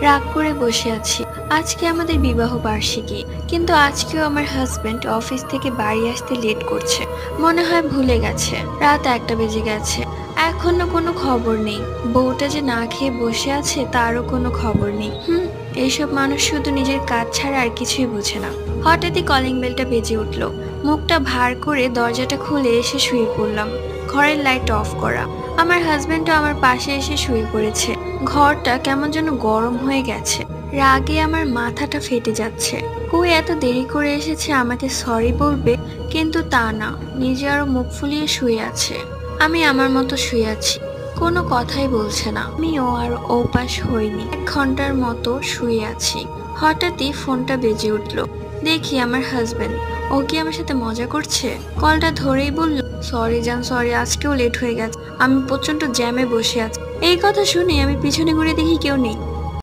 রাগ করে বসে আছি। আজকে আমাদের বিবাহ বার্ষিকী, কিন্তু আজকেও আমার হাজবেন্ড অফিস থেকে বাড়ি আসতে লেট করছে। মনে হয় ভুলে গেছে রাত 1টা বেজে গেছে, এখনো কোনো খবর নেই। বউটা যে না খেয়ে বসে আছে তারও কোনো খবর নেই। এইসব মানুষ শুধু নিজের কাজ ছাড়া আর কিছুই বোঝে না। হঠাৎই কলিং বেলটা বেজে উঠলো। মুখটা ভার করে দরজাটা খুলে এসে শুয়ে পড়লাম। ঘরের লাইট অফ করা। আমার হাজবেন্ডও আমার পাশে এসে শুয়ে পড়েছে। ঘরটা কেমন যেন গরম হয়ে গেছে। রাগে আমার মাথাটা ফেটে যাচ্ছে। কই এত দেরি করে এসেছে আমাকে সরি বলবে, কিন্তু তা না, নিজে আরো মুখ ফুলিয়ে শুয়ে আছে। আমি আমার মতো শুয়ে আছি, কোনো কথাই বলছে না। আমিও আর ওপাশ হইনি, 1 ঘন্টার মতো শুয়ে আছি। হঠাৎই ফোনটা বেজে উঠলো। দেখি আমার হাজবেন্ড। ও কি আমার সাথে মজা করছে? কলটা ধরেই বলল, সরি জান, সরি, আজকেও লেট হয়ে গেছে, আমি প্রচন্ড জ্যামে বসে আছি। এই কথা শুনে আমি পিছনে ঘুরে দেখি কেউ নেই।